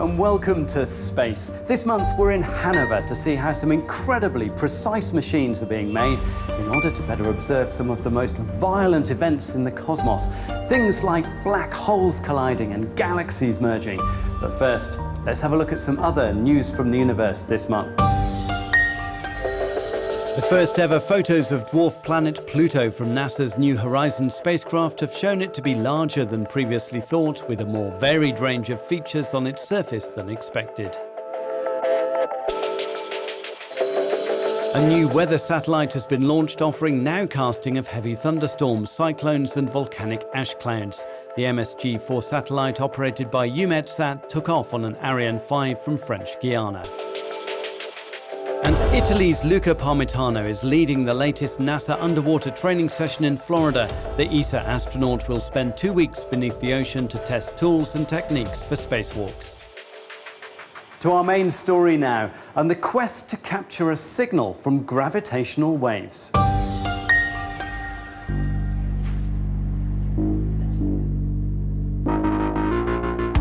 and welcome to Space. This month we're in Hanover to see how some incredibly precise machines are being made in order to better observe some of the most violent events in the cosmos. Things like black holes colliding and galaxies merging. But first, let's have a look at some other news from the universe this month. The first ever photos of dwarf planet Pluto from NASA's New Horizons spacecraft have shown it to be larger than previously thought, with a more varied range of features on its surface than expected. A new weather satellite has been launched offering nowcasting of heavy thunderstorms, cyclones and volcanic ash clouds. The MSG-4 satellite, operated by EUMETSAT, took off on an Ariane 5 from French Guiana. And Italy's Luca Parmitano is leading the latest NASA underwater training session in Florida. The ESA astronaut will spend 2 weeks beneath the ocean to test tools and techniques for spacewalks. To our main story now, and the quest to capture a signal from gravitational waves.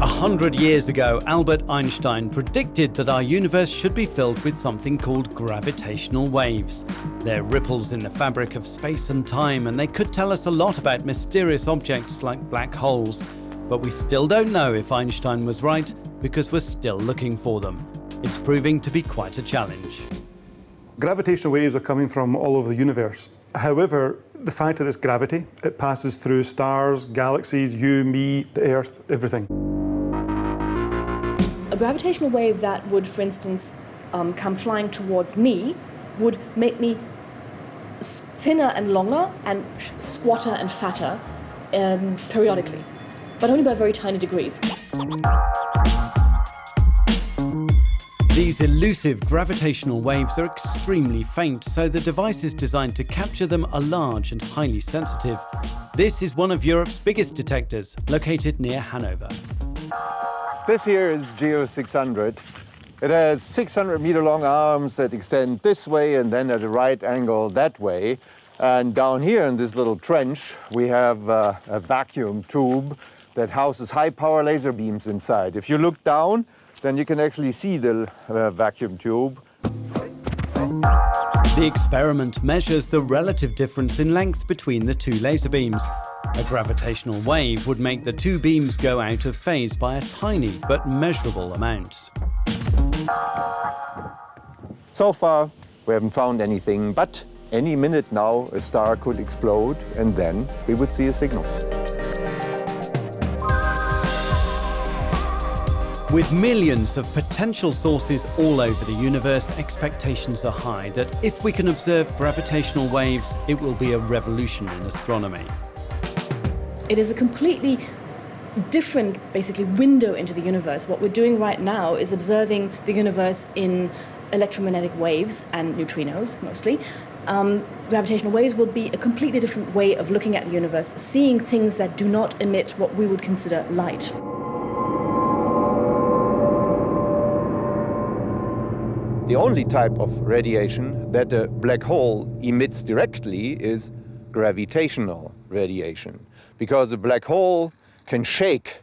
100 years ago, Albert Einstein predicted that our universe should be filled with something called gravitational waves. They're ripples in the fabric of space and time, and they could tell us a lot about mysterious objects like black holes. But we still don't know if Einstein was right, because we're still looking for them. It's proving to be quite a challenge. Gravitational waves are coming from all over the universe. However, the fact that it's gravity, it passes through stars, galaxies, you, me, the Earth, everything. A gravitational wave that would, for instance, come flying towards me would make me thinner and longer and squatter and fatter periodically, but only by very tiny degrees. These elusive gravitational waves are extremely faint, so the devices designed to capture them are large and highly sensitive. This is one of Europe's biggest detectors, located near Hanover. This here is GEO 600. It has 600-meter-long arms that extend this way and then at a right angle that way. And down here in this little trench, we have a vacuum tube that houses high-power laser beams inside. If you look down, then you can actually see the vacuum tube. The experiment measures the relative difference in length between the two laser beams. A gravitational wave would make the two beams go out of phase by a tiny but measurable amount. So far, we haven't found anything, but any minute now, a star could explode, and then we would see a signal. With millions of potential sources all over the universe, expectations are high that if we can observe gravitational waves, it will be a revolution in astronomy. It is a completely different, basically, window into the universe. What we're doing right now is observing the universe in electromagnetic waves and neutrinos, mostly. Gravitational waves will be a completely different way of looking at the universe, seeing things that do not emit what we would consider light. The only type of radiation that a black hole emits directly is gravitational radiation, because a black hole can shake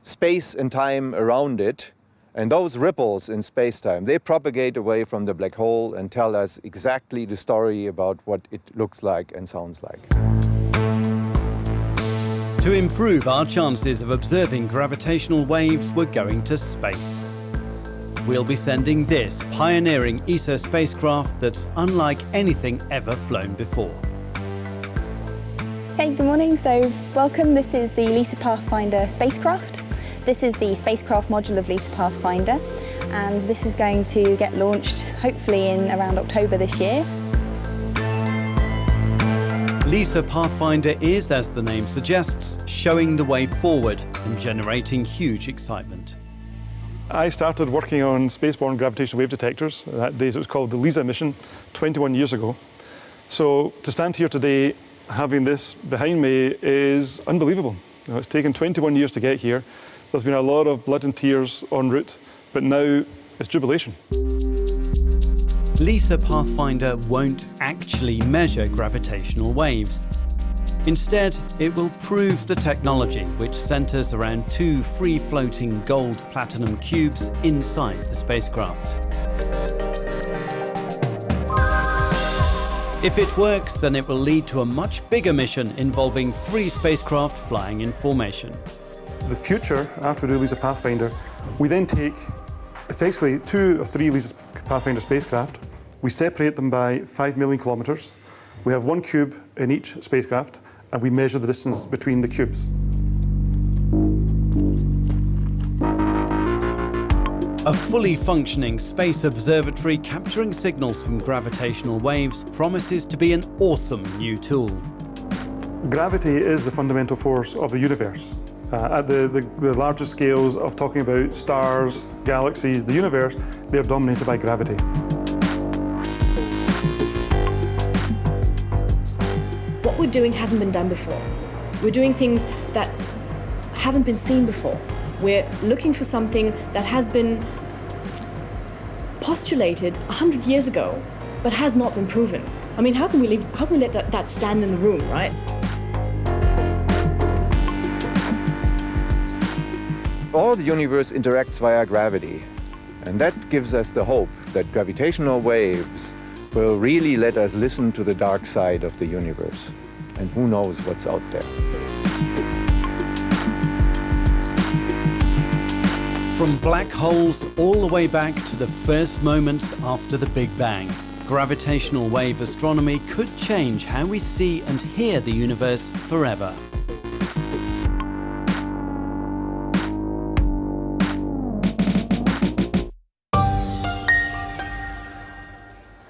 space and time around it, and those ripples in space-time, they propagate away from the black hole and tell us exactly the story about what it looks like and sounds like. To improve our chances of observing gravitational waves, we're going to space. We'll be sending this pioneering ESA spacecraft that's unlike anything ever flown before. Hey, good morning. So welcome. This is the LISA Pathfinder spacecraft. This is the spacecraft module of LISA Pathfinder, and this is going to get launched hopefully in around October this year. LISA Pathfinder is, as the name suggests, showing the way forward and generating huge excitement. I started working on spaceborne gravitational wave detectors. That days it was called the LISA mission, 21 years ago. So to stand here today, having this behind me is unbelievable. You know, it's taken 21 years to get here. There's been a lot of blood and tears en route, but now it's jubilation. LISA Pathfinder won't actually measure gravitational waves. Instead, it will prove the technology, which centres around 2 free-floating gold-platinum cubes inside the spacecraft. If it works, then it will lead to a much bigger mission involving 3 spacecraft flying in formation. The future, after we do LISA Pathfinder, we then take effectively 2 or 3 LISA Pathfinder spacecraft, we separate them by 5 million kilometres, we have 1 cube in each spacecraft, and we measure the distance between the cubes. A fully functioning space observatory capturing signals from gravitational waves promises to be an awesome new tool. Gravity is the fundamental force of the universe. At the largest scales of talking about stars, galaxies, the universe, they're dominated by gravity. What we're doing hasn't been done before. We're doing things that haven't been seen before. We're looking for something that has been postulated 100 years ago, but has not been proven. I mean, how can we let that stand in the room, right? All the universe interacts via gravity, and that gives us the hope that gravitational waves will really let us listen to the dark side of the universe. And who knows what's out there. From black holes all the way back to the first moments after the Big Bang, gravitational wave astronomy could change how we see and hear the universe forever.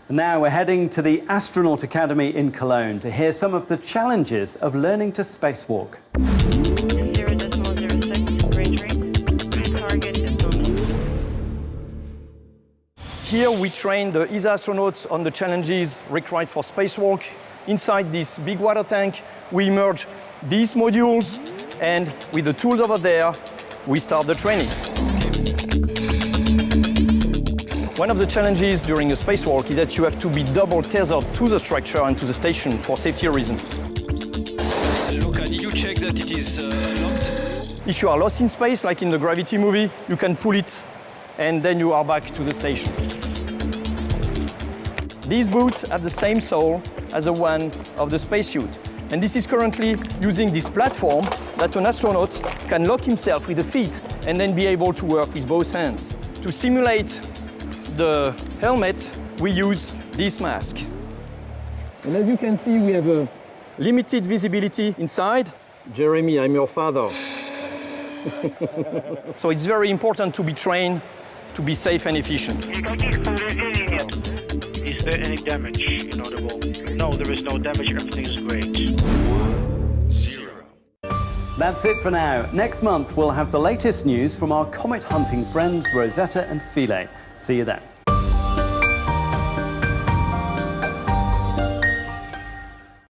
Now we're heading to the Astronaut Academy in Cologne to hear some of the challenges of learning to spacewalk. 0.06, range rate, target is on. Here we train the ESA astronauts on the challenges required for spacewalk. Inside this big water tank, we merge these modules, and with the tools over there, we start the training. One of the challenges during a spacewalk is that you have to be double tethered to the structure and to the station for safety reasons. Luca, did you check that it is locked? If you are lost in space, like in the Gravity movie, you can pull it and then you are back to the station. These boots have the same sole as the one of the spacesuit. And this is currently using this platform that an astronaut can lock himself with the feet and then be able to work with both hands. To simulate the helmet, we use this mask. And as you can see, we have a limited visibility inside. Jeremy, I'm your father. So it's very important to be trained to be safe and efficient. Is there any damage in the ball? No, there is no damage, everything is great. 0. That's it for now. Next month we'll have the latest news from our comet hunting friends Rosetta and Philae. See you then.